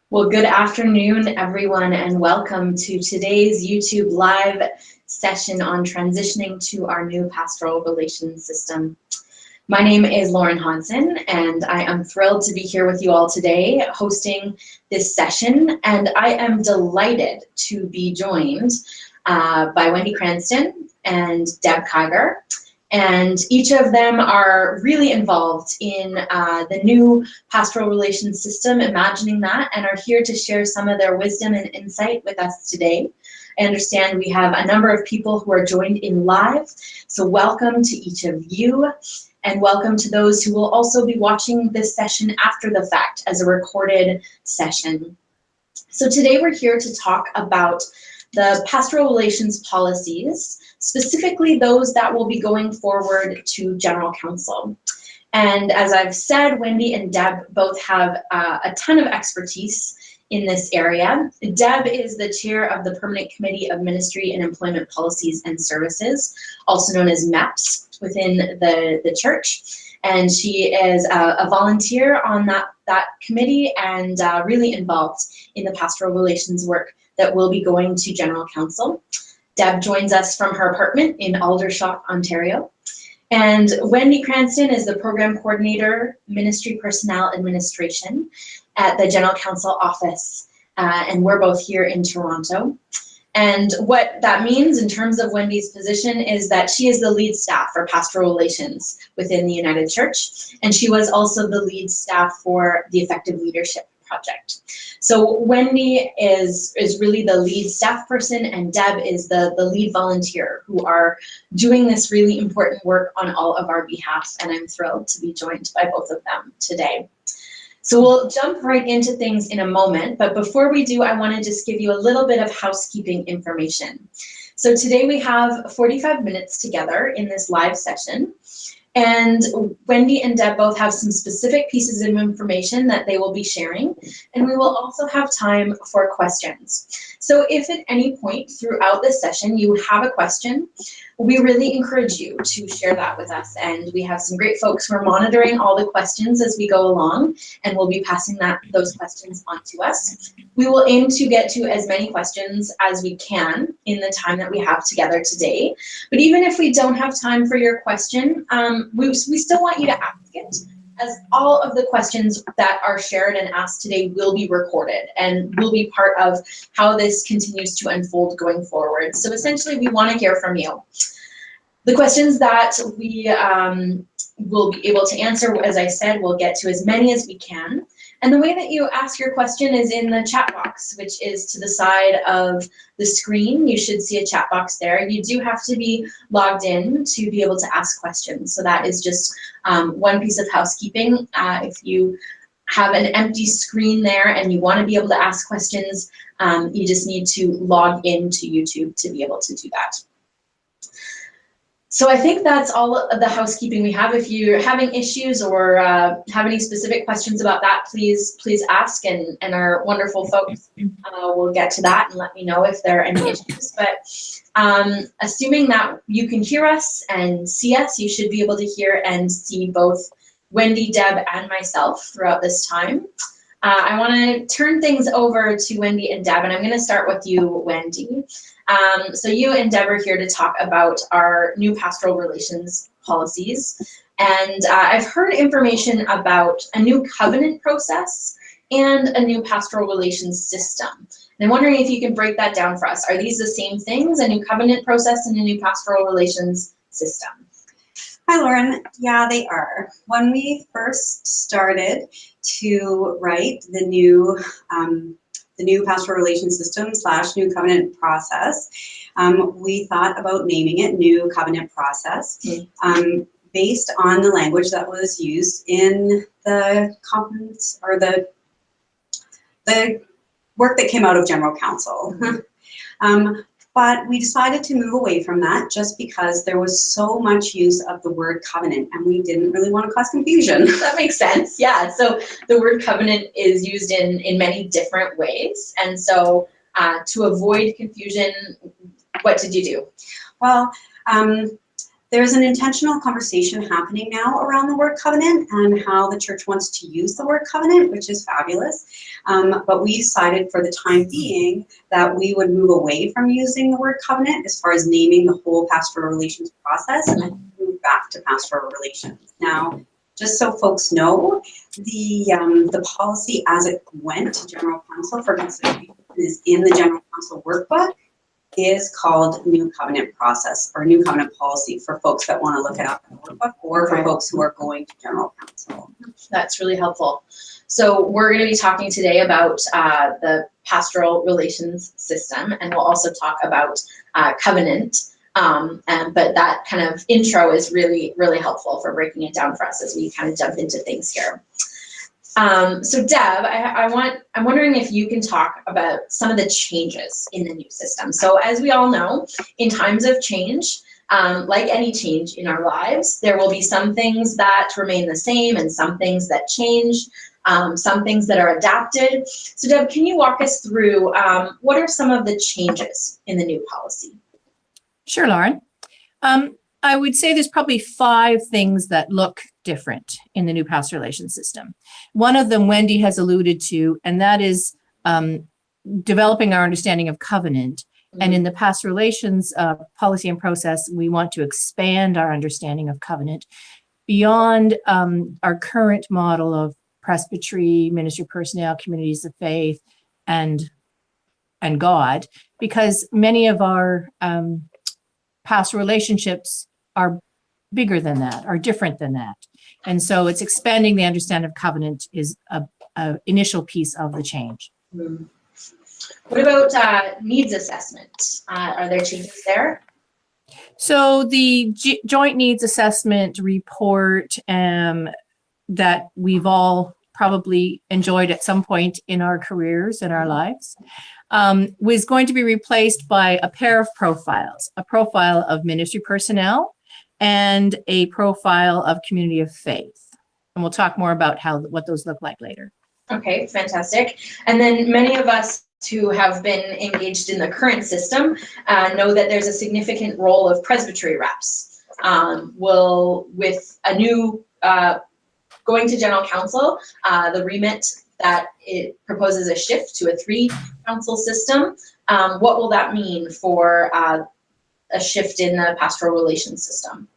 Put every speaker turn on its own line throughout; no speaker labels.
Well, good afternoon, everyone, and welcome to today's YouTube live session on transitioning to our new pastoral relations system. My name is Lauren Hansen, and I am thrilled to be here with you all today hosting this session, and I am delighted to be joined by Wendy Cranston and Deb Kiger. And each of them are really involved in the new pastoral relations system, imagining that, and are here to share some of their wisdom and insight with us today. I understand we have a number of people who are joined in live, so welcome to each of you, and welcome to those who will also be watching this session after the fact as a recorded session. So today we're here to talk about the pastoral relations policies, specifically those that will be going forward to General Counsel. And as I've said, Wendy and Deb both have a ton of expertise in this area. Deb is the chair of the Permanent Committee of Ministry and Employment Policies and Services, also known as MEPS, within the church. And she is a volunteer on that committee and really involved in the pastoral relations work that will be going to General Counsel. Deb joins us from her apartment in Aldershot, Ontario. And Wendy Cranston is the Program Coordinator, Ministry Personnel Administration at the General Counsel Office. And we're both here in Toronto. And what that means in terms of Wendy's position is that she is the lead staff for pastoral relations within the United Church. And she was also the lead staff for the Effective Leadership Project. So Wendy is really the lead staff person, and Deb is the lead volunteer who are doing this really important work on all of our behalf, and I'm thrilled to be joined by both of them today. So we'll jump right into things in a moment, but before we do, I want to just give you a little bit of housekeeping information. So today we have 45 minutes together in this live session. And Wendy and Deb both have some specific pieces of information that they will be sharing, and we will also have time for questions. So if at any point throughout this session you have a question, we really encourage you to share that with us. And we have some great folks who are monitoring all the questions as we go along, and we'll be passing those questions on to us. We will aim to get to as many questions as we can in the time that we have together today. But even if we don't have time for your question, we still want you to ask it, as all of the questions that are shared and asked today will be recorded and will be part of how this continues to unfold going forward. So essentially, we want to hear from you. The questions that we will be able to answer, as I said, we'll get to as many as we can. And the way that you ask your question is in the chat box, which is to the side of the screen. You should see a chat box there. You do have to be logged in to be able to ask questions. So that is just one piece of housekeeping. If you have an empty screen there and you want to be able to ask questions, you just need to log into YouTube to be able to do that. So I think that's all of the housekeeping we have. If you're having issues or have any specific questions about that, please ask, and our wonderful folks will get to that and let me know if there are any issues. But assuming that you can hear us and see us, you should be able to hear and see both Wendy, Deb, and myself throughout this time. I want to turn things over to Wendy and Deb, and I'm going to start with you, Wendy. So you and Deb are here to talk about our new pastoral relations policies. And I've heard information about a new covenant process and a new pastoral relations system. And I'm wondering if you can break that down for us. Are these the same things, a new covenant process and a new pastoral relations system?
Hi, Lauren. Yeah, they are. When we first started to write the new pastoral relations system / new covenant process, we thought about naming it New Covenant Process, based on the language that was used in the conference or the work that came out of General Counsel. But we decided to move away from that just because there was so much use of the word covenant, and we didn't really want to cause confusion.
That makes sense. Yeah. So the word covenant is used in many different ways. And so to avoid confusion, what did you do?
Well, There's an intentional conversation happening now around the word covenant and how the church wants to use the word covenant, which is fabulous. But we decided for the time being that we would move away from using the word covenant as far as naming the whole pastoral relations process and move back to pastoral relations. Now, just so folks know, the policy as it went to General Council for consideration is in the General Council workbook, is called New Covenant Process or New Covenant Policy for folks that want to look it up in the workbook, or for folks who are going to General Council.
That's really helpful. So we're going to be talking today about the pastoral relations system, and we'll also talk about covenant. But that kind of intro is really, really helpful for breaking it down for us as we kind of jump into things here. So Deb, I'm wondering if you can talk about some of the changes in the new system. So as we all know, in times of change, like any change in our lives, there will be some things that remain the same and some things that change, some things that are adapted. So Deb, can you walk us through what are some of the changes in the new policy?
Sure, Lauren. I would say there's probably 5 things that look different in the new pastoral relations system. One of them Wendy has alluded to, and that is developing our understanding of covenant. Mm-hmm. And in the pastoral relations policy and process, we want to expand our understanding of covenant beyond our current model of presbytery, ministry personnel, communities of faith, and God, because many of our pastoral relationships are bigger than that, are different than that. And so it's expanding the understanding of covenant is a initial piece of the change.
Mm-hmm. What about needs assessment? Are there changes there?
So the joint needs assessment report that we've all probably enjoyed at some point in our careers, in our lives, was going to be replaced by a pair of profiles, a profile of ministry personnel and a profile of community of faith. And we'll talk more about what those look like later. Okay,
fantastic. And then many of us who have been engaged in the current system know that there's a significant role of presbytery reps. With a new going to General Council, the remit that it proposes a shift to a 3-council system. What will that mean for a shift in the pastoral relations system?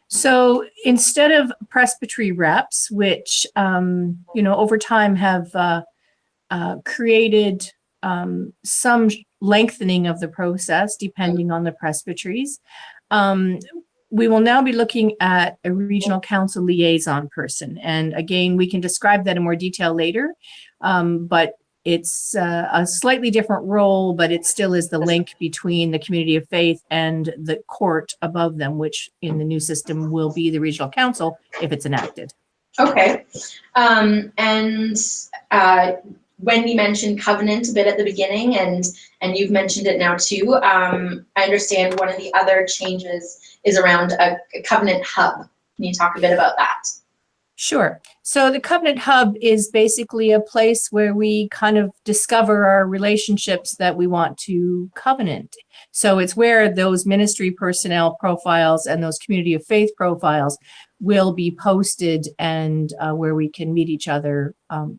So instead of presbytery reps, which over time have created some lengthening of the process depending on the presbyteries, we will now be looking at a regional council liaison person. And again, we can describe that in more detail later, but it's a slightly different role, but it still is the link between the community of faith and the court above them, which in the new system will be the regional council if it's enacted.
Okay. Wendy mentioned covenant a bit at the beginning, and you've mentioned it now too. I understand one of the other changes is around a covenant hub. Can you talk a bit about that?
Sure. So the Covenant Hub is basically a place where we kind of discover our relationships that we want to covenant. So it's where those ministry personnel profiles and those community of faith profiles will be posted, and where we can meet each other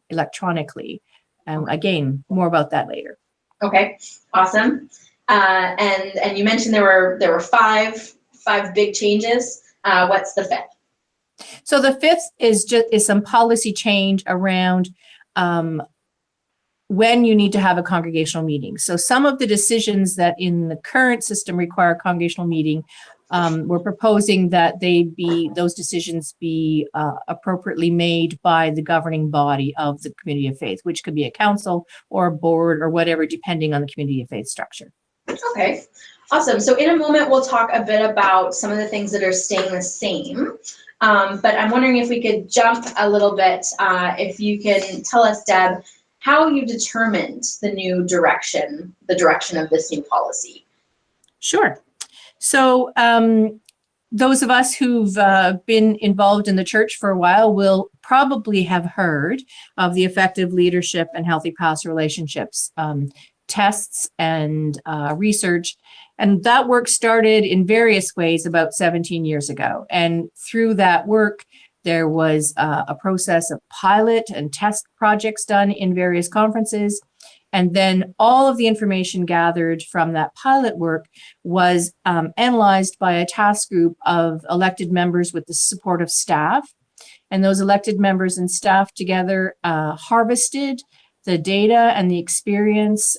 electronically. And again, more about that later.
Okay, awesome. And you mentioned there were five big changes. What's the 5th?
So the 5th is some policy change around when you need to have a congregational meeting. So some of the decisions that in the current system require a congregational meeting, we're proposing that those decisions be appropriately made by the governing body of the community of faith, which could be a council or a board or whatever, depending on the community of faith structure.
Okay, awesome. So in a moment, we'll talk a bit about some of the things that are staying the same. But I'm wondering if we could jump a little bit, if you can tell us, Deb, how you determined the direction of this new policy.
Sure. So those of us who've been involved in the church for a while will probably have heard of the effective leadership and healthy pastoral relationships tests and research. And that work started in various ways about 17 years ago. And through that work, there was a process of pilot and test projects done in various conferences. And then all of the information gathered from that pilot work was analyzed by a task group of elected members with the support of staff. And those elected members and staff together harvested the data and the experience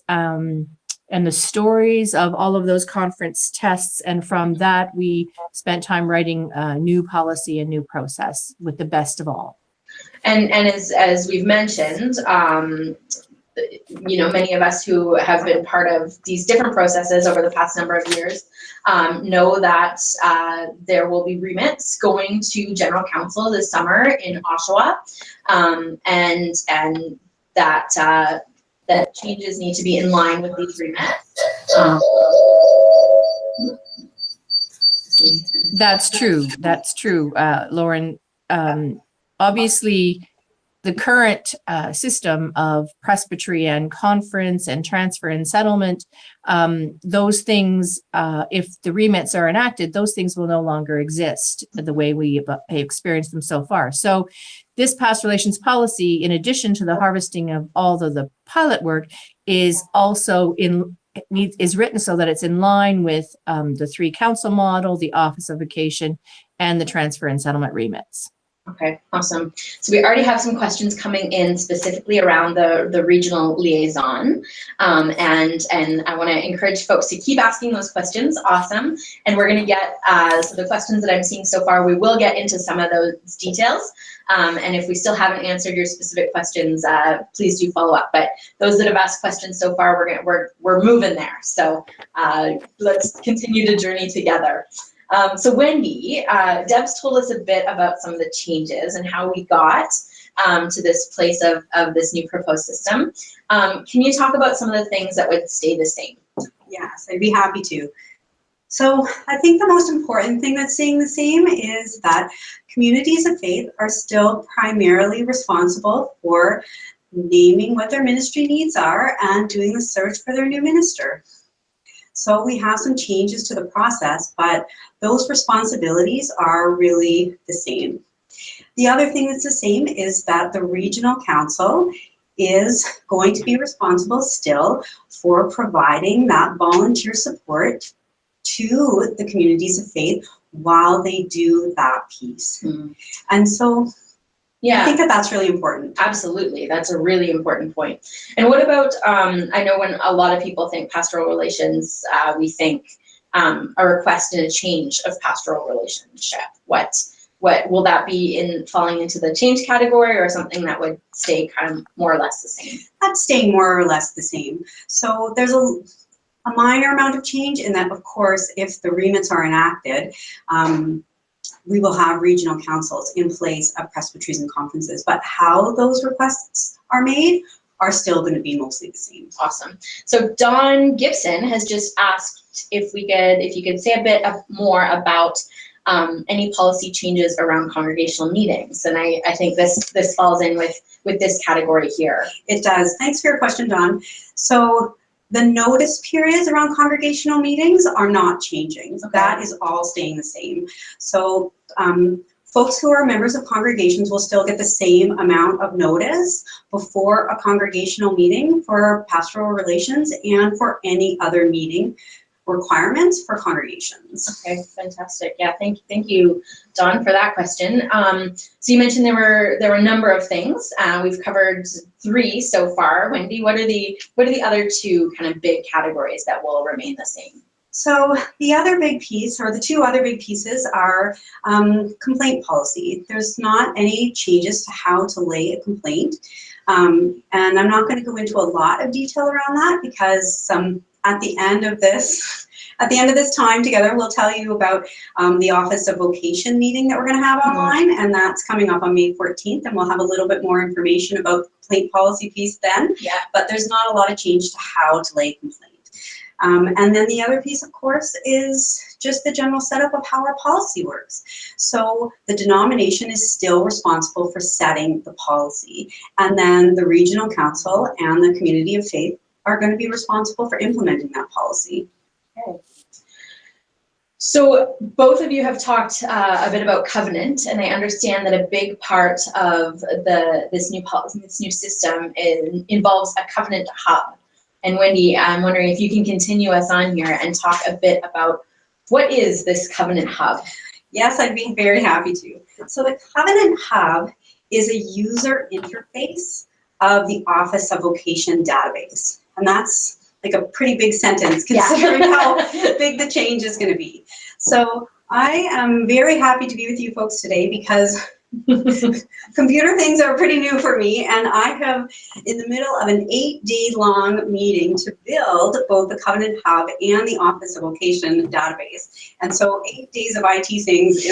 and the stories of all of those conference tests. And from that, we spent time writing a new policy and new process with the best of all.
And as we've mentioned, many of us who have been part of these different processes over the past number of years know that there will be remits going to General Council this summer in Oshawa, and that changes need to be in line with these remits.
That's true, Lauren. Obviously, the current system of presbytery and conference and transfer and settlement, those things, if the remits are enacted, those things will no longer exist the way we have experienced them so far. So this past relations policy, in addition to the harvesting of all of the pilot work, is also is written so that it's in line with the 3 council model, the Office of Vacation, and the transfer and settlement remits.
Okay, awesome. So we already have some questions coming in specifically around the regional liaison. And I want to encourage folks to keep asking those questions. Awesome. And we're going to get, so the questions that I'm seeing so far, we will get into some of those details. And if we still haven't answered your specific questions, please do follow up. But those that have asked questions so far, we're moving there. So let's continue to journey together. So Wendy, Deb's told us a bit about some of the changes and how we got to this place of this new proposed system. Can you talk about some of the things that would stay the same?
Yes, I'd be happy to. So I think the most important thing that's staying the same is that communities of faith are still primarily responsible for naming what their ministry needs are and doing the search for their new minister. So we have some changes to the process, but those responsibilities are really the same. The other thing that's the same is that the regional council is going to be responsible still for providing that volunteer support to the communities of faith while they do that piece. And so yeah, I think that's really important.
Absolutely. That's a really important point. And what about, I know when a lot of people think pastoral relations, we think a request and a change of pastoral relationship. What will that be falling into the change category, or something that would stay kind of more or less the same?
That's staying more or less the same. So there's a minor amount of change in that, of course, if the remits are enacted, we will have regional councils in place of presbyteries and conferences, but how those requests are made are still going to be mostly the same.
Awesome. So Don Gibson has just asked if you could say a bit more about any policy changes around congregational meetings, and I think this falls in with this category here.
It does. Thanks for your question, Don. So the notice periods around congregational meetings are not changing. Okay. That is all staying the same. So folks who are members of congregations will still get the same amount of notice before a congregational meeting for pastoral relations and for any other meeting requirements for congregations.
Okay, fantastic. Yeah, thank you, Dawn, for that question. So you mentioned there were a number of things. We've covered 3 so far. Wendy, what are the other 2 kind of big categories that will remain the same?
So the other big piece, or the 2 other big pieces, are complaint policy. There's not any changes to how to lay a complaint, and I'm not going to go into a lot of detail around that because at the end of this time together, we'll tell you about the Office of Vocation meeting that we're going to have online, and that's coming up on May 14th, and we'll have a little bit more information about the complaint policy piece then. Yeah. But there's not a lot of change to how to lay a complaint. And then the other piece, of course, is just the general setup of how our policy works. So the denomination is still responsible for setting the policy, and then the regional council and the community of faith are going to be responsible for implementing that policy.
Okay. So both of you have talked a bit about covenant, and I understand that a big part of this new system involves a covenant hub. And Wendy, I'm wondering if you can continue us on here and talk a bit about what is this covenant hub?
Yes, I'd be very happy to. So the covenant hub is a user interface of the Office of Vocation database, and that's like a pretty big sentence considering how big the change is going to be. So I am very happy to be with you folks today because computer things are pretty new for me, and I have in the middle of an 8-day long meeting to build both the Covenant Hub and the Office of Vocation database. And so 8 days of IT things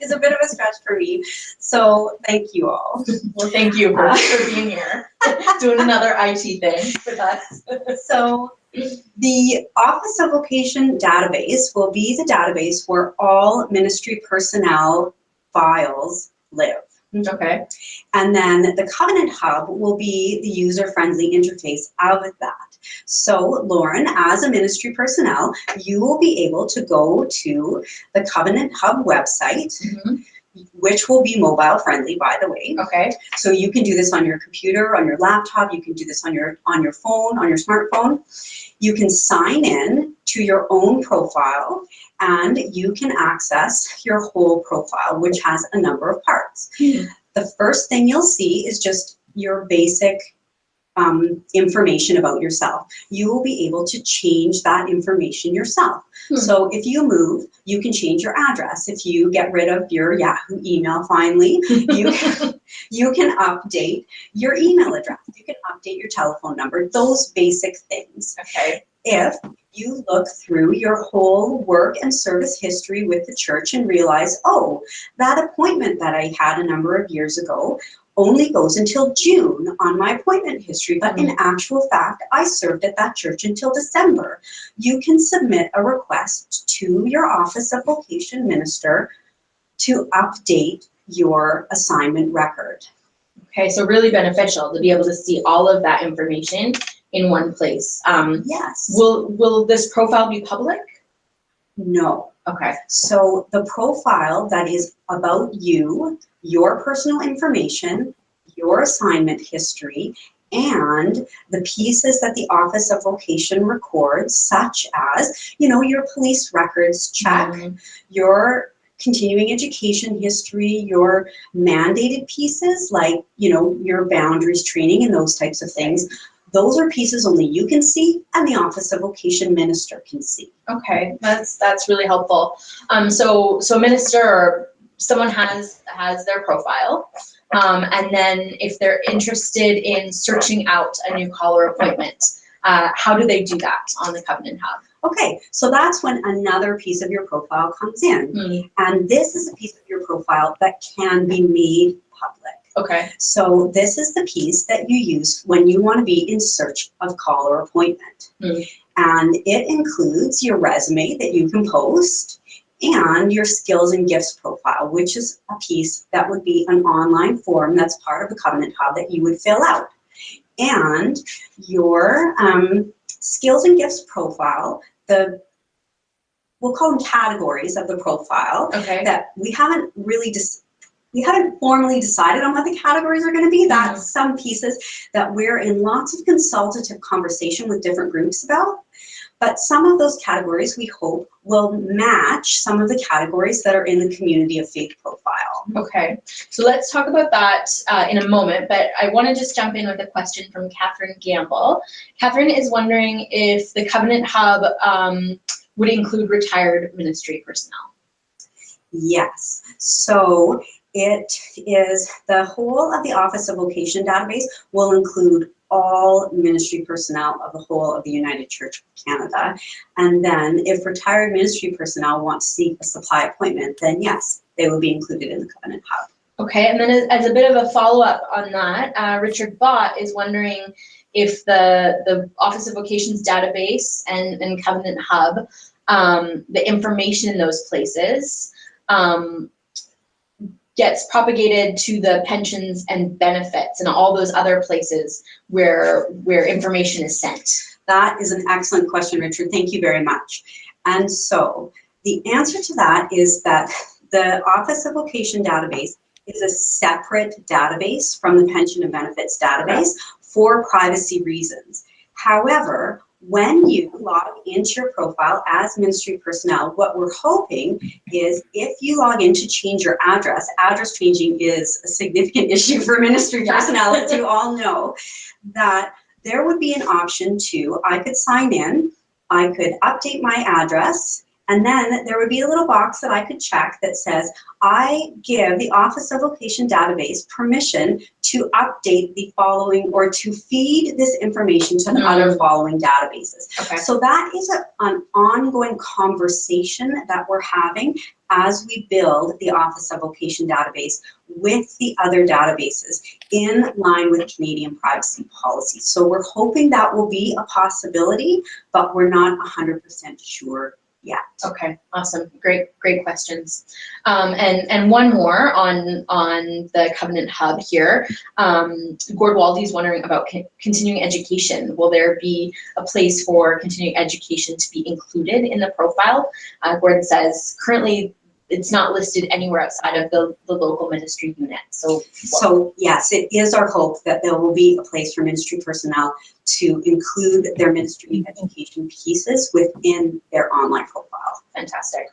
is a bit of a stretch for me. So thank you all.
Well, thank you for being here, doing another IT thing with us.
So the Office of Vocation database will be the database where all ministry personnel files live.
Okay.
And then the Covenant Hub will be the user-friendly interface of that. So Lauren, as a ministry personnel, you will be able to go to the Covenant Hub website, which will be mobile friendly, by the way.
Okay.
So you can do this on your computer, on your laptop, you can do this on your phone, on your smartphone. You can sign in to your own profile, and you can access your whole profile, which has a number of parts. The first thing you'll see is just your basic information about yourself. You will be able to change that information yourself. So if you move, you can change your address. If you get rid of your Yahoo email finally, you can update your email address. You can update your telephone number, those basic things.
Okay.
If you look through your whole work and service history with the church and realize, oh, that appointment that I had a number of years ago only goes until June on my appointment history, but in actual fact, I served at that church until December. You can submit a request to your Office of Vocation Minister to update your assignment record.
Okay, so really beneficial to be able to see all of that information in one place.
Yes.
Will this profile be public?
No.
Okay.
So the profile that is about you, your personal information, your assignment history, and the pieces that the Office of Vocation records, such as, your police records check, your continuing education history, your mandated pieces like, your boundaries training and those types of things. Those are pieces only you can see and the Office of Vocation Minister can see.
Okay, that's really helpful. So minister or someone has their profile, and then if they're interested in searching out a new call or appointment, how do they do that on the Covenant Hub?
Okay, so that's when another piece of your profile comes in. And this is a piece of your profile that can be made public.
Okay.
So this is the piece that you use when you want to be in search of call or appointment. And it includes your resume that you can post and your skills and gifts profile, which is a piece that would be an online form that's part of the Covenant Hub that you would fill out. And your skills and gifts profile, we'll call them categories of the profile, that we haven't formally decided on what the categories are going to be. That's some pieces that we're in lots of consultative conversation with different groups about. But some of those categories we hope will match some of the categories that are in the Community of Faith profile.
Okay, so let's talk about that in a moment, but I want to just jump in with a question from Catherine Gamble. Catherine is wondering if the Covenant Hub would include retired ministry personnel.
Yes, so it is the whole of the Office of Vocation database will include all ministry personnel of the whole of the United Church of Canada. And then if retired ministry personnel want to seek a supply appointment, then yes, they will be included in the Covenant Hub.
Okay, and then as a bit of a follow-up on that, Richard Bott is wondering if the Office of Vocations database and Covenant Hub, the information in those places, gets propagated to the pensions and benefits and all those other places where information is sent?
That is an excellent question, Richard. Thank you very much. And so the answer to that is that the Office of Vocation database is a separate database from the pension and benefits database for privacy reasons. However, when you log into your profile as ministry personnel, what we're hoping is if you log in to change your address changing is a significant issue for ministry personnel, as you all know, that there would be an option to, I could sign in, I could update my address, and then there would be a little box that I could check that says, I give the Office of Vocation database permission to update the following or to feed this information to the other following databases. Okay. So that is an ongoing conversation that we're having as we build the Office of Vocation database with the other databases in line with Canadian privacy policy. So we're hoping that will be a possibility, but we're not 100% sure yet.
Okay, awesome. Great questions. And one more on the Covenant Hub here. Gord Waldy is wondering about continuing education. Will there be a place for continuing education to be included in the profile? Gordon says currently it's not listed anywhere outside of the local ministry unit. So
yes, it is our hope that there will be a place for ministry personnel to include their ministry education pieces within their online profile.
Fantastic.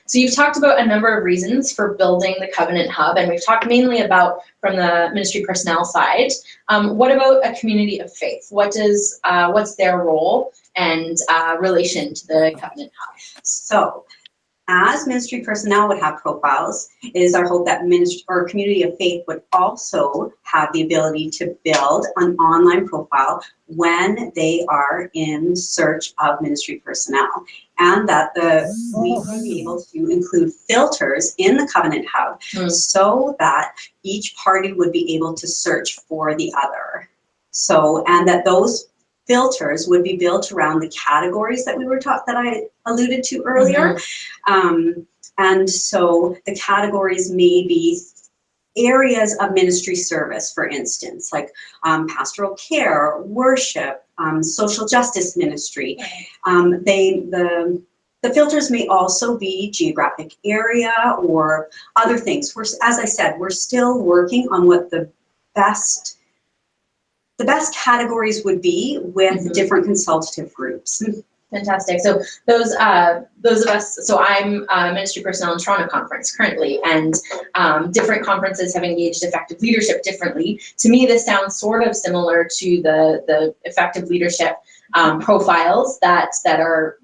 So you've talked about a number of reasons for building the Covenant Hub, and we've talked mainly about from the ministry personnel side. What about a community of faith? What's their role and relation to the Covenant Hub?
So, as ministry personnel would have profiles, it is our hope that ministry or community of faith would also have the ability to build an online profile when they are in search of ministry personnel, and that we would be able to include filters in the Covenant Hub so that each party would be able to search for the other. So, and that those filters would be built around the categories that we were taught that I alluded to earlier. And so the categories may be areas of ministry service, for instance, like pastoral care, worship, social justice ministry. The filters may also be geographic area or other things. As I said, we're still working on what the best categories would be with different consultative groups.
Fantastic. So those of us, so I'm ministry personnel in Toronto conference currently, and different conferences have engaged effective leadership differently. To me, this sounds sort of similar to the effective leadership profiles that are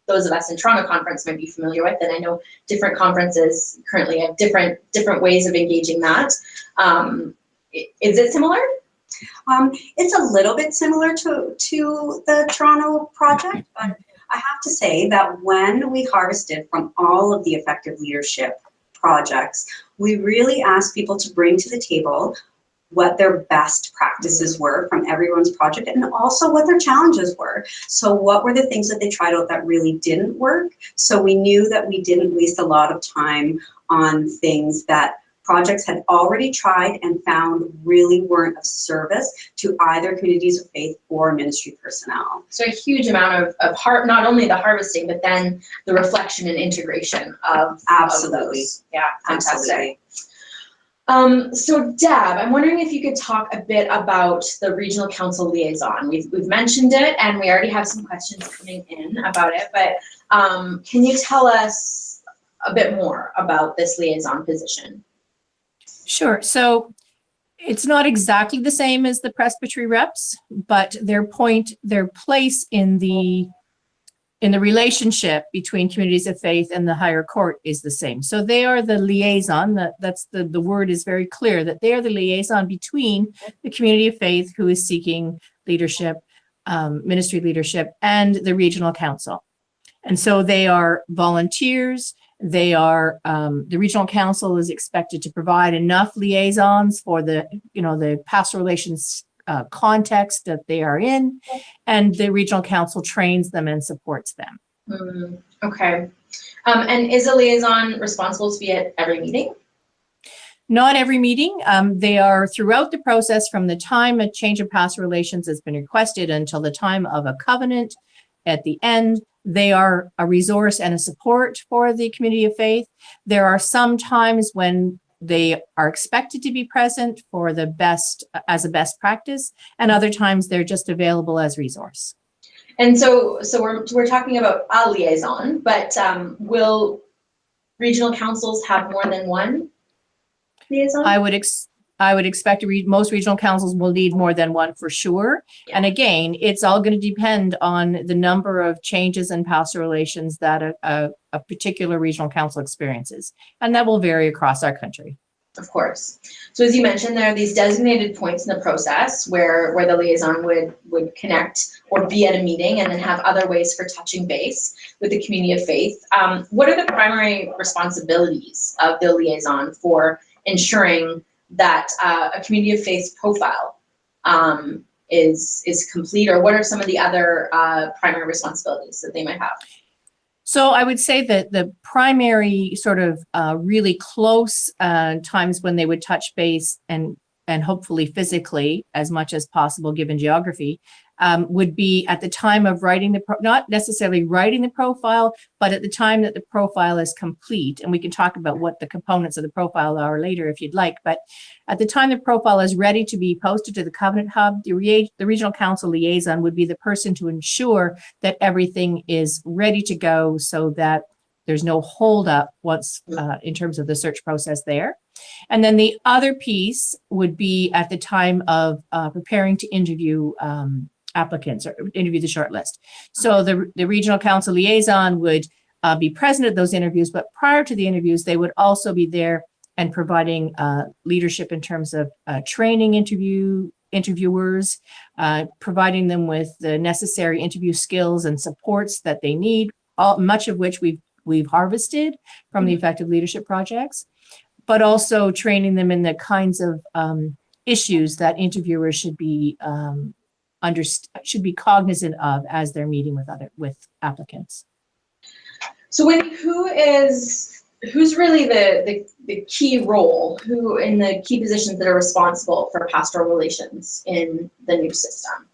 those of us in Toronto conference might be familiar with, and I know different conferences currently have different ways of engaging that. Is it similar?
It's a little bit similar to the Toronto project, but I have to say that when we harvested from all of the effective leadership projects, we really asked people to bring to the table what their best practices were from everyone's project and also what their challenges were. So what were the things that they tried out that really didn't work? So we knew that we didn't waste a lot of time on things that projects had already tried and found really weren't of service to either communities of faith or ministry personnel.
So a huge amount of not only the harvesting, but then the reflection and integration of
absolutely.
Of those. Yeah, fantastic. Absolutely. So Deb, I'm wondering if you could talk a bit about the regional council liaison. We've mentioned it, and we already have some questions coming in about it, but can you tell us a bit more about this liaison position?
Sure. So it's not exactly the same as the presbytery reps, but their place in the relationship between communities of faith and the higher court is the same. So they are the liaison. That's the word is very clear that they are the liaison between the community of faith who is seeking leadership, ministry leadership, and the regional council. And so they are volunteers. They are, the regional council is expected to provide enough liaisons for the pastoral relations context that they are in, and the regional council trains them and supports them.
Okay. And is a liaison responsible to be at every meeting?
Not every meeting. They are throughout the process from the time a change of pastoral relations has been requested until the time of a covenant at the end. They are a resource and a support for the community of faith. There are some times when they are expected to be present for the best, as a best practice, and other times they're just available as resource.
And so we're talking about a liaison, but will regional councils have more than one liaison?
I would expect most regional councils will need more than one for sure.
Yeah.
And again, it's all going to depend on the number of changes in pastoral relations that a particular regional council experiences. And that will vary across our country.
Of course. So as you mentioned, there are these designated points in the process where the liaison would connect or be at a meeting and then have other ways for touching base with the community of faith. What are the primary responsibilities of the liaison for ensuring that a community of faith profile is complete, or what are some of the other primary responsibilities that they might have?
So I would say that the primary sort of really close times when they would touch base and hopefully physically as much as possible given geography would be at the time of writing not necessarily writing the profile, but at the time that the profile is complete. And we can talk about what the components of the profile are later if you'd like. But at the time the profile is ready to be posted to the Covenant Hub, the regional council liaison would be the person to ensure that everything is ready to go so that there's no holdup once in terms of the search process there. And then the other piece would be at the time of preparing to interview applicants or interview the shortlist. So the regional council liaison would be present at those interviews, but prior to the interviews, they would also be there and providing leadership in terms of training interviewers, providing them with the necessary interview skills and supports that they need, much of which we've harvested from the effective leadership projects, but also training them in the kinds of issues that interviewers should be cognizant of as they're meeting with applicants.
So Wendy, who's really the key role, who in the key positions that are responsible for pastoral relations in the new system?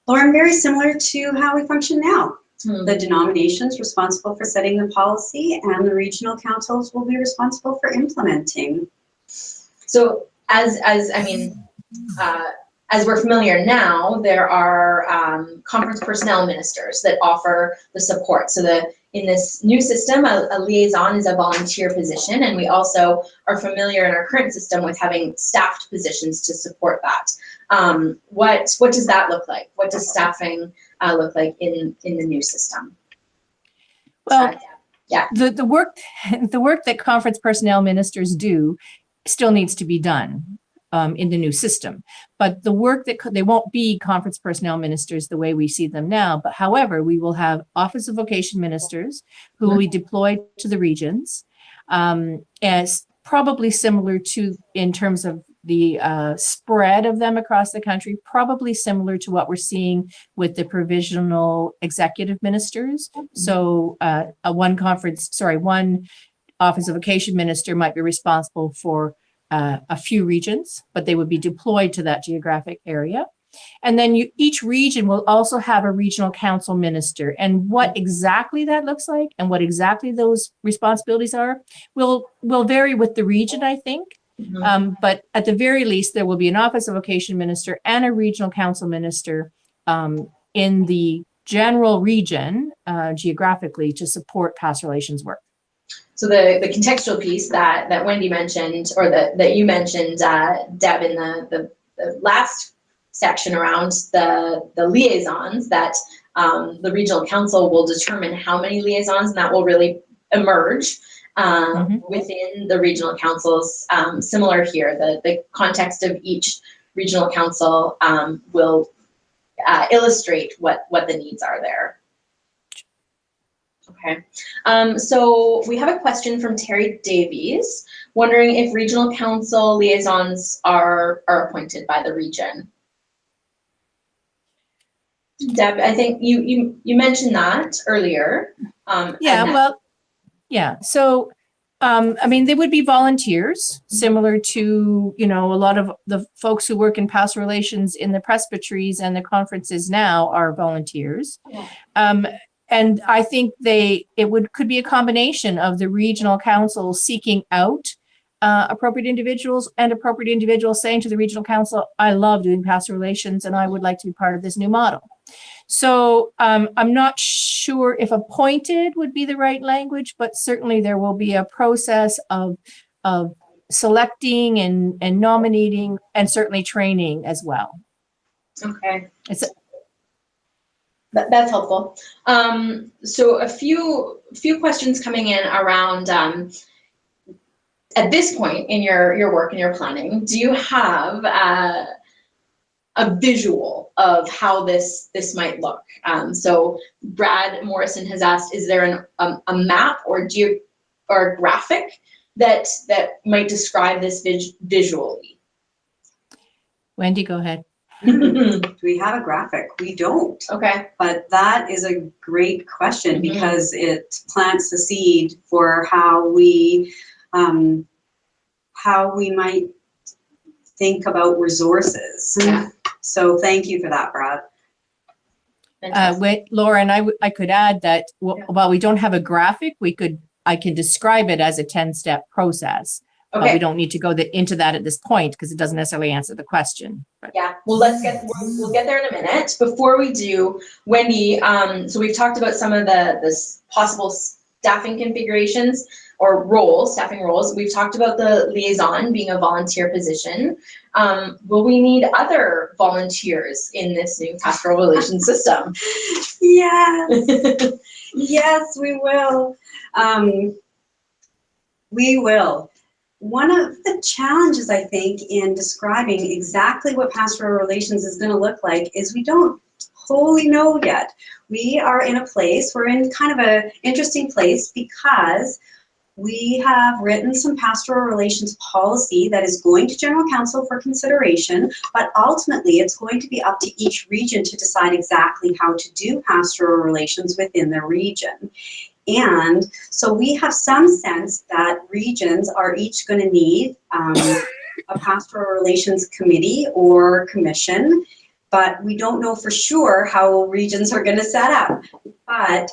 Lauren, very similar to how we function now. The denominations responsible for setting the policy and the regional councils will be responsible for implementing. So
as we're familiar now, there are conference personnel ministers that offer the support. So in this new system, a liaison is a volunteer position, and we also are familiar in our current system with having staffed positions to support that. What does that look like? What does staffing look like in the new system?
Well, yeah, the work that conference personnel ministers do still needs to be done in the new system, but the work that they won't be conference personnel ministers the way we see them now. But however, we will have Office of Vocation ministers who will be deployed to the regions, as probably similar to in terms of the spread of them across the country, probably similar to what we're seeing with the provisional executive ministers. So one Office of Vocation minister might be responsible for a few regions, but they would be deployed to that geographic area. And then each region will also have a regional council minister. And what exactly that looks like and what exactly those responsibilities are will vary with the region, I think. But at the very least, there will be an Office of Vocation minister and a regional council minister in the general region geographically to support pastoral relations work.
So the contextual piece that Wendy mentioned, or that you mentioned, Deb, in the last section around the liaisons, that the regional council will determine how many liaisons, and that will really emerge within the regional councils. Similar here, the context of each regional council will illustrate what the needs are there. Okay, so we have a question from Terry Davies, wondering if regional council liaisons are appointed by the region. Deb, I think you mentioned that earlier.
So I mean, they would be volunteers, similar to, a lot of the folks who work in pastoral relations in the presbyteries and the conferences now are volunteers.
Yeah.
And I think could be a combination of the regional council seeking out appropriate individuals and appropriate individuals saying to the regional council, I love doing pastoral relations and I would like to be part of this new model. So I'm not sure if appointed would be the right language, but certainly there will be a process of selecting and nominating and certainly training as well.
Okay. That's helpful. So a few questions coming in around at this point in your work and your planning, do you have a visual of how this might look? So Brad Morrison has asked, is there a map or a graphic that might describe this visually?
Wendy, go ahead.
Do we have a graphic? We don't.
Okay.
But that is a great question because it plants the seed for how we might think about resources.
Yeah.
So thank you for that, Brad.
Lauren, I could add that while we don't have a graphic, I can describe it as a 10-step process.
Okay.
But we don't need to go into that at this point because it doesn't necessarily answer the question. But.
Yeah, well, we'll get there in a minute. Before we do, Wendy, so we've talked about some of the possible staffing configurations or staffing roles. We've talked about the liaison being a volunteer position. Will we need other volunteers in this new pastoral relations system?
Yes, yes, we will. We will. One of the challenges, I think, in describing exactly what pastoral relations is going to look like is we don't wholly know yet. We are in a place, we're in kind of an interesting place because we have written some pastoral relations policy that is going to General Council for consideration, but ultimately it's going to be up to each region to decide exactly how to do pastoral relations within the region. And so we have some sense that regions are each going to need a pastoral relations committee or commission, but we don't know for sure how regions are going to set up. But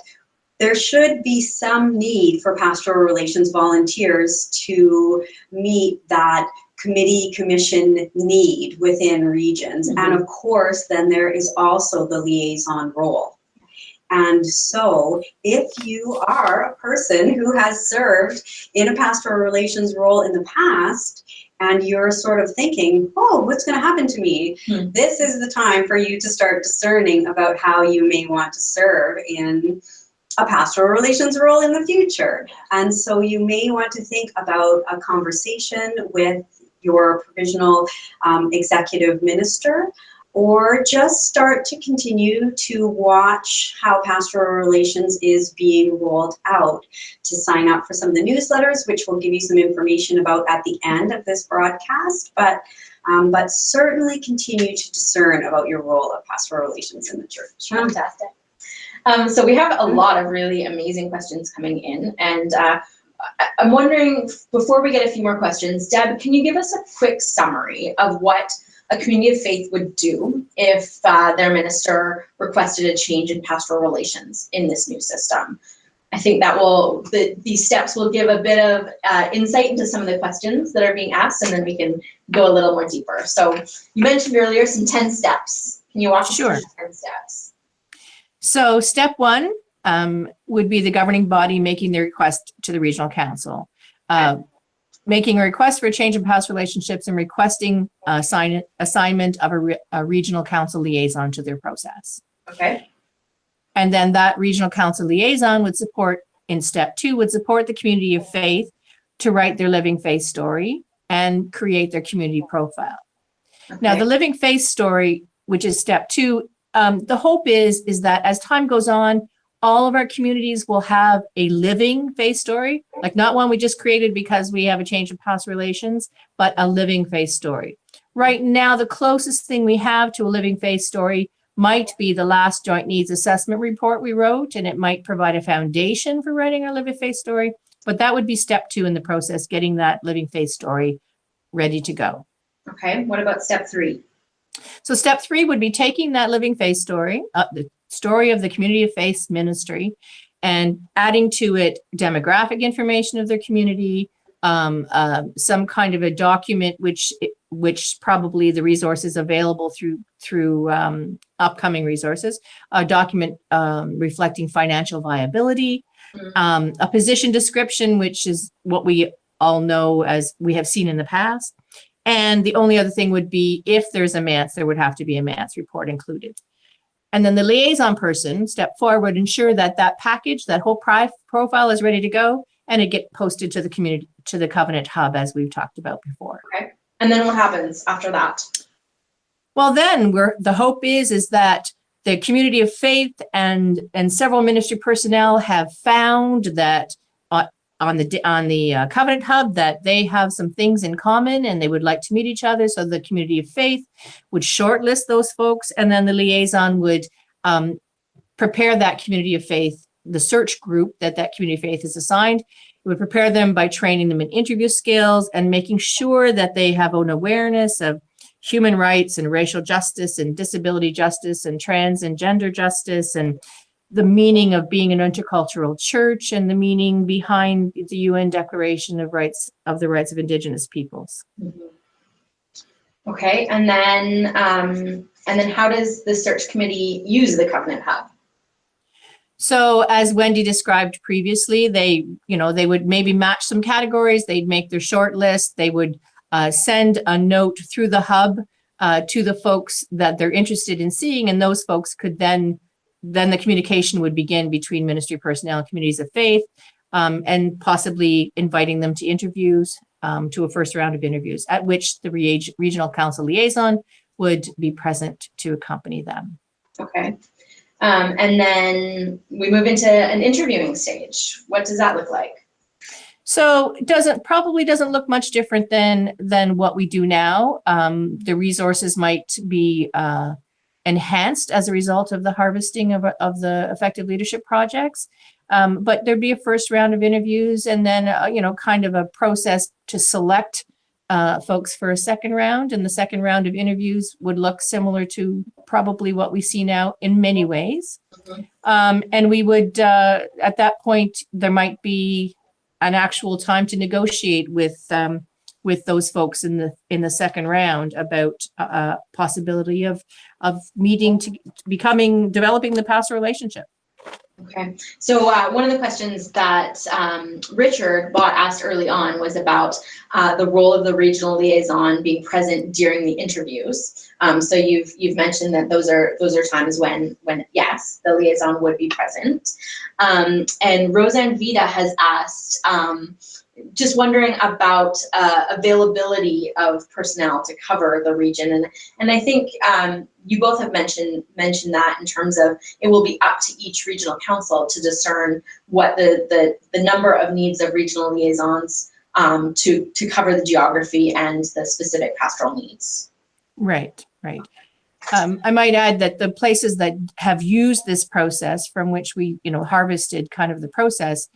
there should be some need for pastoral relations volunteers to meet that committee commission need within regions. And of course, then there is also the liaison role. And so if you are a person who has served in a pastoral relations role in the past, and you're sort of thinking, oh, what's going to happen to me? This is the time for you to start discerning about how you may want to serve in a pastoral relations role in the future. And so you may want to think about a conversation with your provisional executive minister, or just start to continue to watch how pastoral relations is being rolled out, to sign up for some of the newsletters, which we'll give you some information about at the end of this broadcast, but certainly continue to discern about your role of pastoral relations in the church.
Fantastic. So we have a lot of really amazing questions coming in, and I'm wondering, before we get a few more questions, Deb, can you give us a quick summary of what a community of faith would do if their minister requested a change in pastoral relations in this new system? I think that these steps will give a bit of insight into some of the questions that are being asked, and then we can go a little more deeper. So you mentioned earlier some 10 steps. Can you walk us through the 10 steps?
So step 1 would be the governing body making the request to the regional council. Making a request for a change in past relationships and requesting assignment of a regional council liaison to their process.
Okay.
And then that regional council liaison would support, in step 2, would support the community of faith to write their living faith story and create their community profile. Okay. Now, the living faith story, which is step 2, the hope is that as time goes on, all of our communities will have a living faith story, like not one we just created because we have a change in past relations, but a living faith story. Right now, the closest thing we have to a living faith story might be the last joint needs assessment report we wrote, and it might provide a foundation for writing our living faith story, But that would be step 2 in the process, getting that living faith story ready to go.
Okay, what about step 3?
So step 3 would be taking that living faith story, the story of the community of faith ministry, and adding to it demographic information of their community, some kind of a document which probably the resources available through upcoming resources, a document reflecting financial viability, a position description, which is what we all know as we have seen in the past. And the only other thing would be if there's a MANS, there would have to be a MANS report included. And then the liaison person, step 4, would ensure that that package, that whole profile is ready to go, and it get posted to the community, to the Covenant Hub, as we've talked about before.
Okay. And then what happens after that?
Well, then the hope is that the community of faith and several ministry personnel have found that on the Covenant Hub that they have some things in common and they would like to meet each other. So the community of faith would shortlist those folks, and then the liaison would prepare that community of faith, the search group that community of faith is assigned. It would prepare them by training them in interview skills and making sure that they have an awareness of human rights and racial justice and disability justice and trans and gender justice and the meaning of being an intercultural church and the meaning behind the UN Declaration of the Rights of Indigenous Peoples.
Mm-hmm. Okay, and then how does the search committee use the Covenant Hub?
So as Wendy described previously, they would maybe match some categories. They'd make their short list. They would send a note through the hub to the folks that they're interested in seeing, and those folks could then the communication would begin between ministry personnel and communities of faith, and possibly inviting them to interviews, to a first round of interviews, at which the regional council liaison would be present to accompany them.
Okay. And then we move into an interviewing stage. What does that look like?
So it probably doesn't look much different than what we do now. The resources might be enhanced as a result of the harvesting of the effective leadership projects. But there'd be a first round of interviews and then, kind of a process to select folks for a second round. And the second round of interviews would look similar to probably what we see now in many ways. Mm-hmm. And we would, at that point, there might be an actual time to negotiate with those folks in the second round about possibility of meeting to developing the pastoral relationship.
Okay, so one of the questions that Richard Bott asked early on was about the role of the regional liaison being present during the interviews. So you've mentioned that those are times when yes, the liaison would be present. And Roseanne Vida has asked, just wondering about availability of personnel to cover the region, and I think you both have mentioned that in terms of it will be up to each regional council to discern what the number of needs of regional liaisons to cover the geography and the specific pastoral needs. Right.
I might add that the places that have used this process from which we harvested kind of the process,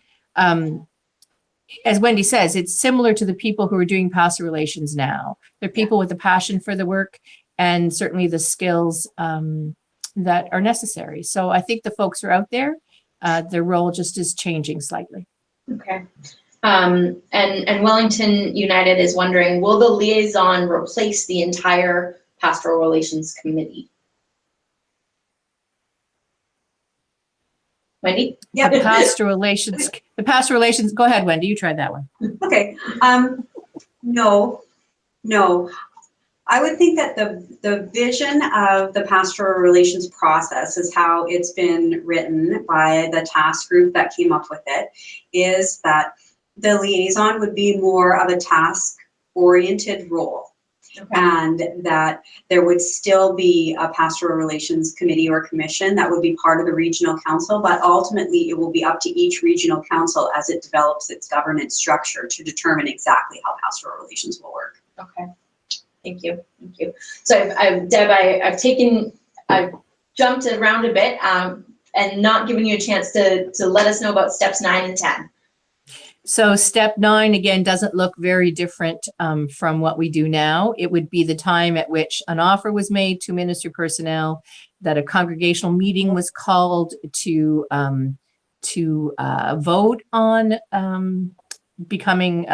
as Wendy says, it's similar to the people who are doing pastoral relations now. They're people with a passion for the work and certainly the skills that are necessary. So I think the folks are out there. Their role just is changing slightly.
Okay. And Wellington United is wondering, will the liaison replace the entire pastoral relations committee? Wendy?
Yeah.
The pastoral relations, go ahead, Wendy, you tried that one.
Okay. No. I would think that the vision of the pastoral relations process is how it's been written by the task group that came up with it, is that the liaison would be more of a task-oriented role. Okay. And that there would still be a pastoral relations committee or commission that would be part of the regional council, but ultimately it will be up to each regional council as it develops its governance structure to determine exactly how pastoral relations will work.
Okay, thank you. So Deb, I've jumped around a bit and not giving you a chance to let us know about steps 9 and 10.
So step 9, again, doesn't look very different from what we do now. It would be the time at which an offer was made to ministry personnel, that a congregational meeting was called to vote on becoming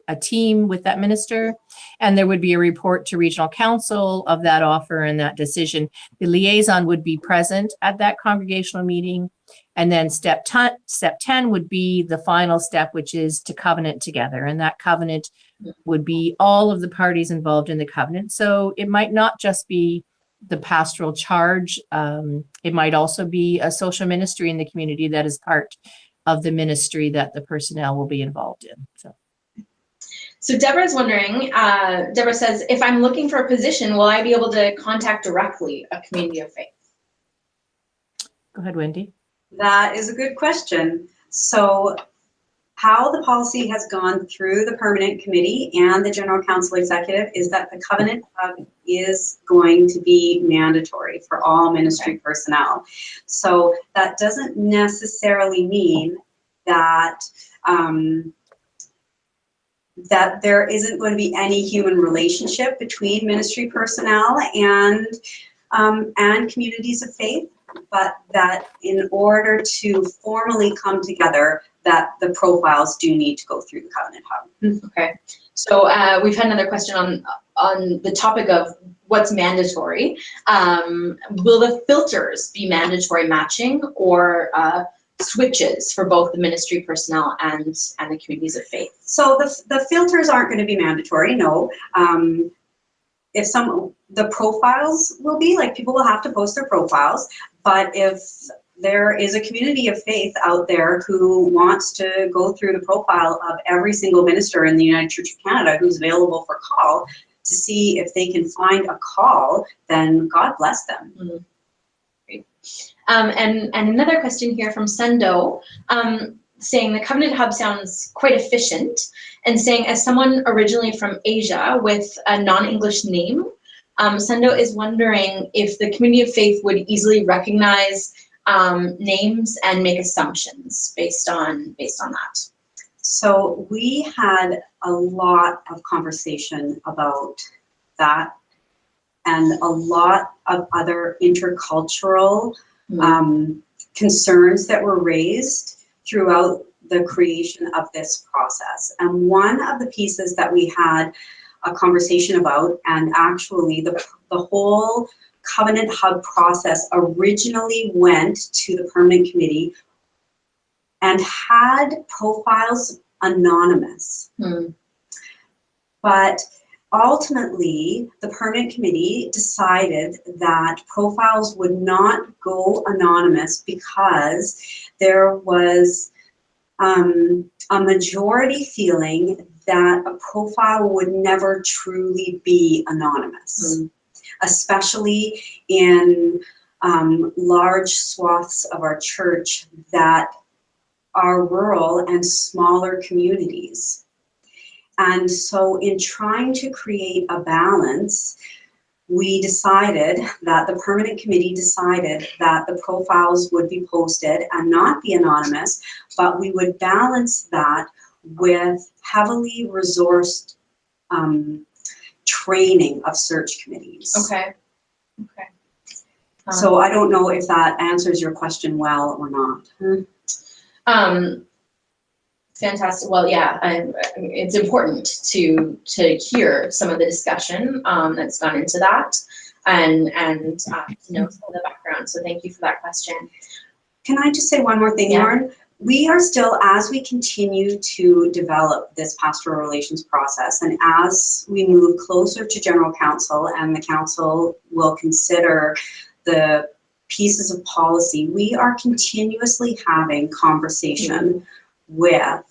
a team with that minister, and there would be a report to regional council of that offer and that decision. The liaison would be present at that congregational meeting, and then step 10 would be the final step, which is to covenant together, and that covenant would be all of the parties involved in the covenant. So it might not just be the pastoral charge, it might also be a social ministry in the community that is part of the ministry that the personnel will be involved in.
So Deborah's wondering, Deborah says, if I'm looking for a position, will I be able to contact directly a community of faith?
Go ahead, Wendy.
That is a good question. So how the policy has gone through the permanent committee and the general council executive is that the covenant hub is going to be mandatory for all ministry personnel. So that doesn't necessarily mean that that there isn't going to be any human relationship between ministry personnel and communities of faith, but that in order to formally come together, that the profiles do need to go through the covenant hub.
Okay, so we've had another question on the topic of what's mandatory. Will the filters be mandatory matching or switches for both the ministry personnel and the communities of faith?
So the filters aren't going to be mandatory, no. If the profiles will be, like, people will have to post their profiles, but if there is a community of faith out there who wants to go through the profile of every single minister in the United Church of Canada who's available for call to see if they can find a call, then God bless them.
Mm-hmm. Great. And another question here from Sendo, saying the Covenant Hub sounds quite efficient, and saying, as someone originally from Asia with a non-English name, Sendo is wondering if the community of faith would easily recognize names and make assumptions based on that.
So we had a lot of conversation about that and a lot of other intercultural concerns that were raised throughout the creation of this process. And one of the pieces that we had a conversation about, and actually the whole Covenant Hub process originally went to the permanent committee and had profiles anonymous. But ultimately, the permanent committee decided that profiles would not go anonymous because there was a majority feeling that a profile would never truly be anonymous, especially in large swaths of our church that are rural and smaller communities. And so in trying to create a balance, we decided that the permanent committee decided that the profiles would be posted and not be anonymous, but we would balance that with heavily resourced training of search committees.
Okay.
So I don't know if that answers your question well or not.
Fantastic. Well, yeah, it's important to hear some of the discussion that's gone into that, and to know some of the background. So thank you for that question.
Can I just say one more thing, Lauren? We are still, as we continue to develop this pastoral relations process, and as we move closer to general council, and the council will consider the pieces of policy, we are continuously having conversation with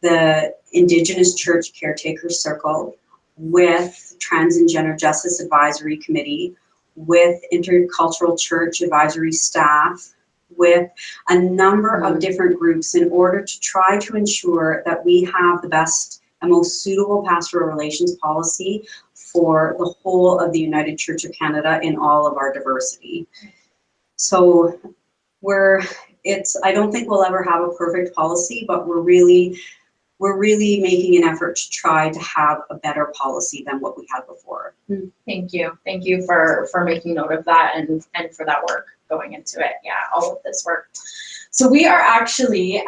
the Indigenous Church Caretaker Circle, with Trans and Gender Justice Advisory Committee, with Intercultural Church Advisory staff, with a number of different groups in order to try to ensure that we have the best and most suitable pastoral relations policy for the whole of the United Church of Canada in all of our diversity. So we're I don't think we'll ever have a perfect policy, but we're really making an effort to try to have a better policy than what we had before.
Thank you. Thank you for making note of that and for that work going into it. Yeah, all of this work. So we are actually,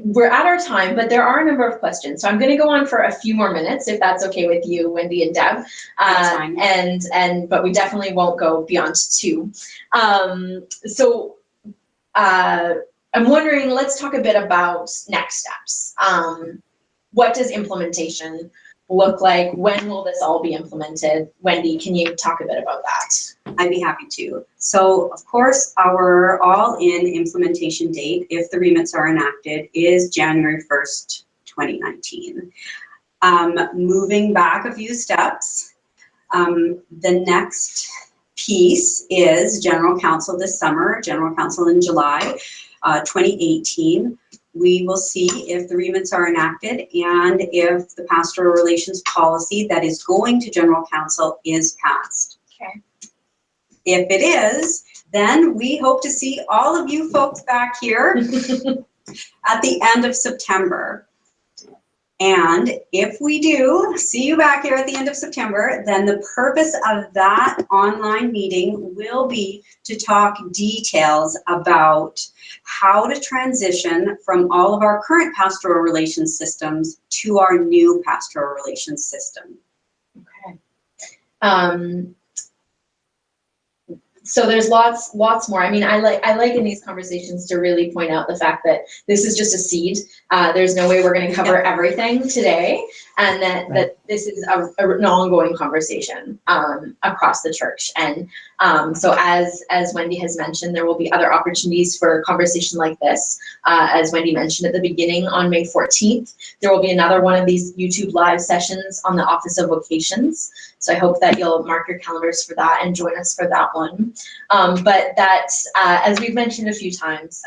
we're at our time, but there are a number of questions. So I'm going to go on for a few more minutes, if that's okay with you, Wendy and Deb.
That's fine.
But we definitely won't go beyond 2. I'm wondering, let's talk a bit about next steps. What does implementation look like? When will this all be implemented? Wendy, can you talk a bit about that?
I'd be happy to. So, of course, our all-in implementation date, if the remits are enacted, is January 1st, 2019. Moving back a few steps, the next piece is General Council this summer, General Council in July 2018. We will see if the remits are enacted and if the pastoral relations policy that is going to General Council is passed.
Okay.
If it is, then we hope to see all of you folks back here at the end of September. And if we do see you back here at the end of September, then the purpose of that online meeting will be to talk details about how to transition from all of our current pastoral relations systems to our new pastoral relations system.
Okay. So there's lots more. I mean, I like in these conversations to really point out the fact that this is just a seed. There's no way we're going to cover everything today, and that this is an ongoing conversation across the church. And so as Wendy has mentioned, there will be other opportunities for conversation like this. As Wendy mentioned at the beginning, on May 14th, there will be another one of these YouTube live sessions on the Office of Vocations. So I hope that you'll mark your calendars for that and join us for that one. But that, as we've mentioned a few times,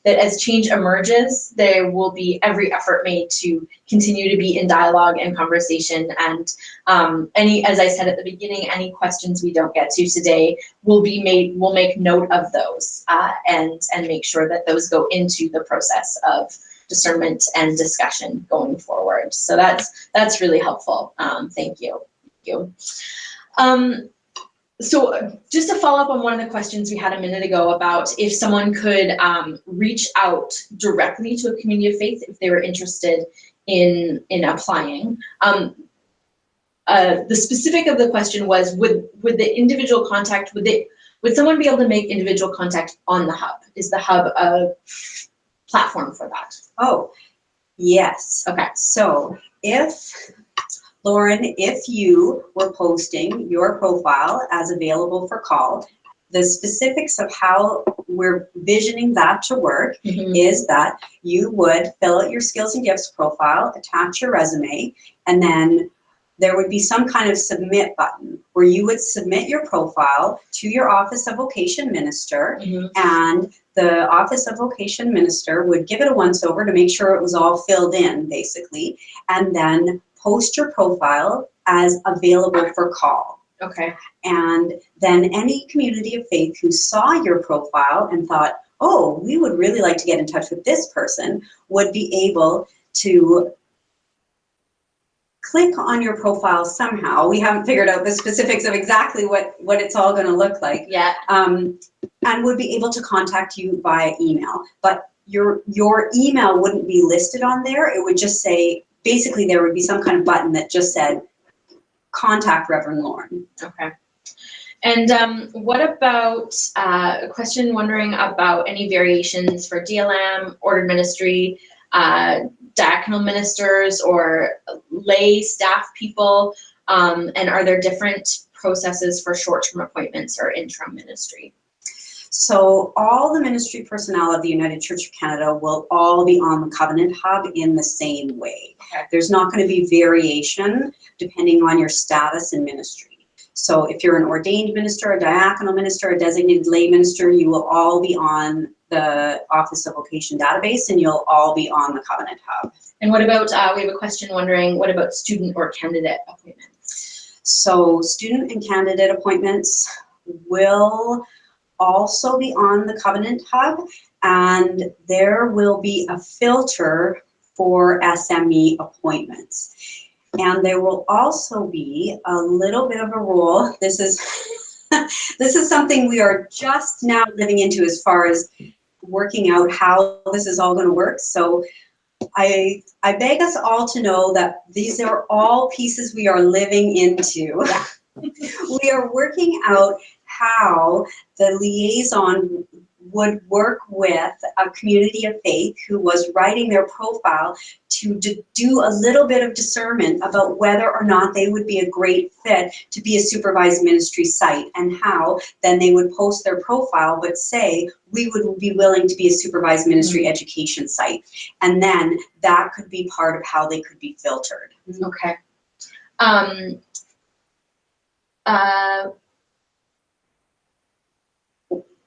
that as change emerges, there will be every effort made to continue to be in dialogue and conversation. And as I said at the beginning, any questions we don't get to today we'll make note of those and make sure that those go into the process of discernment and discussion going forward. So that's really helpful. Thank you. So just to follow up on one of the questions we had a minute ago about if someone could reach out directly to a community of faith if they were interested in applying. The specific of the question was, would the individual contact, would someone be able to make individual contact on the hub? Is the hub a platform for that?
Oh, yes.
Okay.
So Lauren, if you were posting your profile as available for call, the specifics of how we're visioning that to work is that you would fill out your skills and gifts profile, attach your resume, and then there would be some kind of submit button where you would submit your profile to your Office of Vocation Minister, and the Office of Vocation Minister would give it a once over to make sure it was all filled in, basically, and then post your profile as available for call.
Okay.
And then any community of faith who saw your profile and thought, oh, we would really like to get in touch with this person, would be able to click on your profile somehow. We haven't figured out the specifics of exactly what it's all going to look like
yet,
and would be able to contact you via email. But your email wouldn't be listed on there. It would just say, basically there would be some kind of button that just said, contact Reverend Lauren.
Okay. And what about a question wondering about any variations for DLM, ordered ministry, diaconal ministers, or lay staff people? And are there different processes for short-term appointments or interim ministry?
So all the ministry personnel of the United Church of Canada will all be on the Covenant Hub in the same way.
Okay.
There's not going to be variation depending on your status in ministry. So if you're an ordained minister, a diaconal minister, a designated lay minister, you will all be on the Office of Vocation database, and you'll all be on the Covenant Hub.
And what about, we have a question wondering, what about student or candidate appointments?
So student and candidate appointments will also be on the Covenant Hub, and there will be a filter for SME appointments. And there will also be a little bit of a rule. This is this is something we are just now living into as far as working out how this is all going to work. So I beg us all to know that these are all pieces we are living into. We are working out how the liaison would work with a community of faith who was writing their profile to do a little bit of discernment about whether or not they would be a great fit to be a supervised ministry site, and how then they would post their profile but say, we would be willing to be a supervised ministry education site. And then that could be part of how they could be filtered.
Okay.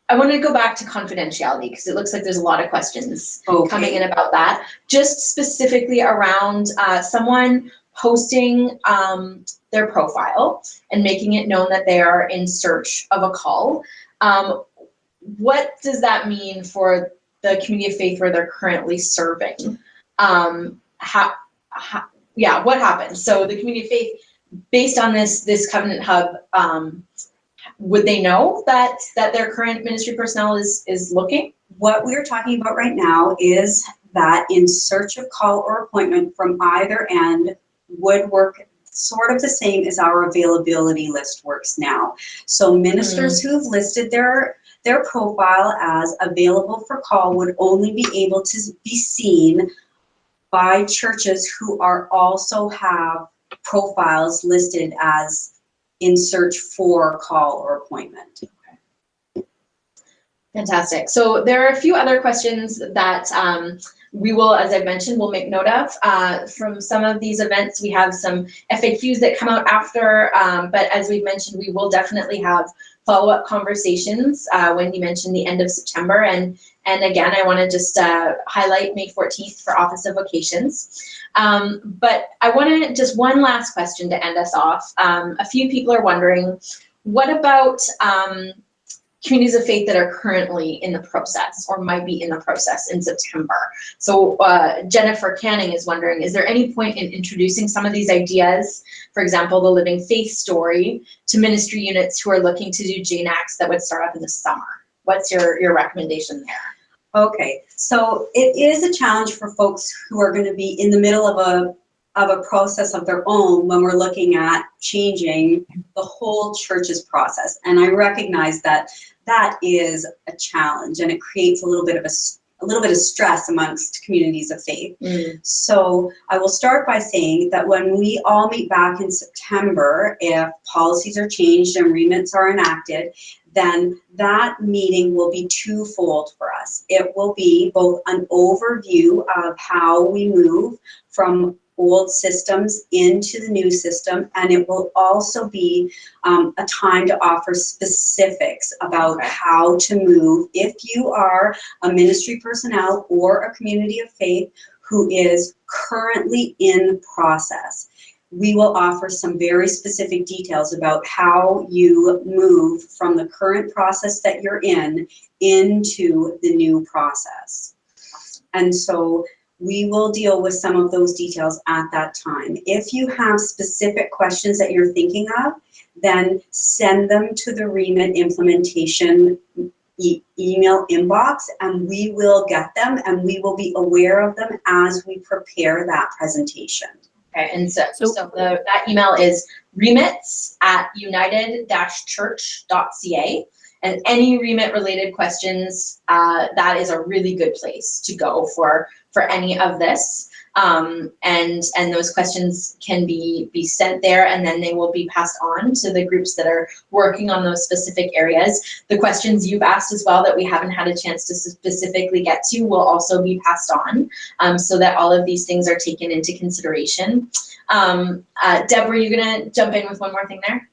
I want to go back to confidentiality because it looks like there's a lot of questions coming in about that. Just specifically around someone posting their profile and making it known that they are in search of a call. What does that mean for the community of faith where they're currently serving? What happens? So the community of faith, based on this Covenant Hub, would they know that their current ministry personnel is looking?
What we're talking about right now is that in search of call or appointment from either end would work sort of the same as our availability list works now. So ministers who've listed their profile as available for call would only be able to be seen by churches who are also have profiles listed as in search for call or appointment.
Okay. Fantastic. So there are a few other questions that we will, as I've mentioned, we'll make note of. From some of these events, we have some FAQs that come out after, but as we've mentioned, we will definitely have follow-up conversations. Wendy mentioned the end of September, and again, I want to just highlight May 14th for Office of Vocations. But I want to just one last question to end us off. A few people are wondering, what about communities of faith that are currently in the process or might be in the process in September? So Jennifer Canning is wondering, is there any point in introducing some of these ideas, for example, the Living Faith story, to ministry units who are looking to do JNACs that would start up in the summer? What's your recommendation there?
Okay, so it is a challenge for folks who are going to be in the middle of a process of their own when we're looking at changing the whole church's process. And I recognize that that is a challenge, and it creates a little bit of stress amongst communities of faith. So I will start by saying that when we all meet back in September, if policies are changed and remits are enacted, then that meeting will be twofold for us. It will be both an overview of how we move from old systems into the new system, and it will also be a time to offer specifics about how to move if you are a ministry personnel or a community of faith who is currently in process. We will offer some very specific details about how you move from the current process that you're in into the new process. And so we will deal with some of those details at that time. If you have specific questions that you're thinking of, then send them to the Remit Implementation email inbox, and we will get them and we will be aware of them as we prepare that presentation.
Okay, and so that email is remits@united-church.ca, and any remit related questions, that is a really good place to go for any of this. And those questions can be sent there, and then they will be passed on to the groups that are working on those specific areas. The questions you've asked as well that we haven't had a chance to specifically get to will also be passed on, so that all of these things are taken into consideration. Deb, were you gonna jump in with one more thing there?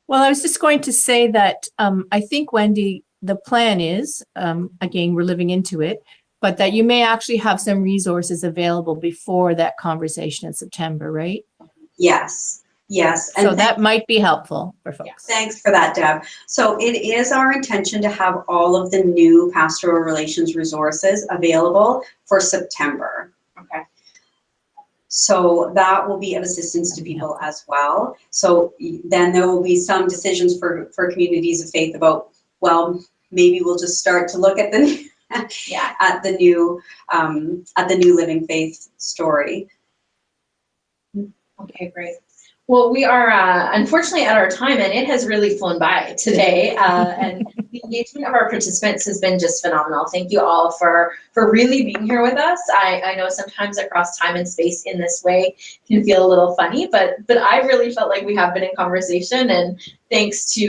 Well, I was just going to say that I think, Wendy, the plan is, again, we're living into it, but that you may actually have some resources available before that conversation in September, right?
Yes. Yes.
So that might be helpful for folks.
Thanks for that, Deb. So it is our intention to have all of the new pastoral relations resources available for September.
Okay.
So that will be of assistance to people as well. So then there will be some decisions for communities of faith about, well, maybe we'll just start to look at the at the new living faith story.
Okay, great. Well, we are unfortunately at our time, and it has really flown by today. And the engagement of our participants has been just phenomenal. Thank you all for really being here with us. I know sometimes across time and space in this way can feel a little funny, but I really felt like we have been in conversation. And thanks to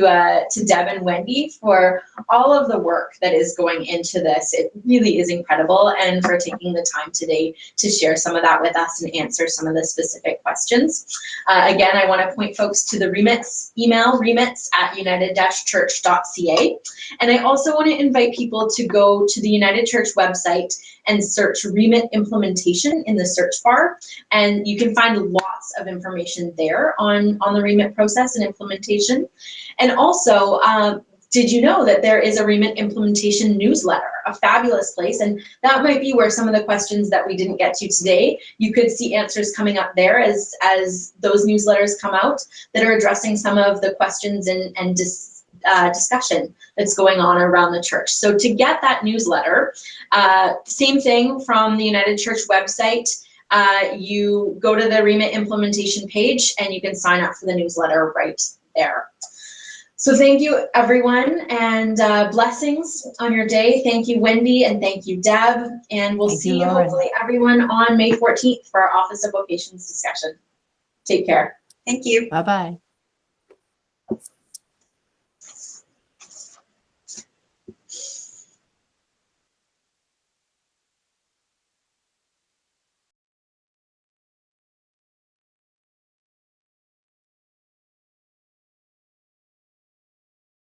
Deb and Wendy for all of the work that is going into this. It really is incredible, and for taking the time today to share some of that with us and answer some of the specific questions. Again, I want to point folks to the remits email, remits@united-church.ca. And I also want to invite people to go to the United Church website and search Remit Implementation in the search bar. And you can find lots of information there on the remit process and implementation. And also, did you know that there is a remit implementation newsletter, a fabulous place? And that might be where some of the questions that we didn't get to today, you could see answers coming up there as those newsletters come out that are addressing some of the questions and discussion that's going on around the church. So to get that newsletter, same thing from the United Church website, you go to the remit implementation page and you can sign up for the newsletter right there. So thank you, everyone, and blessings on your day. Thank you, Wendy, and thank you, Deb. And we'll see hopefully everyone on May 14th for our Office of Vocations discussion. Take care.
Thank you.
Bye-bye.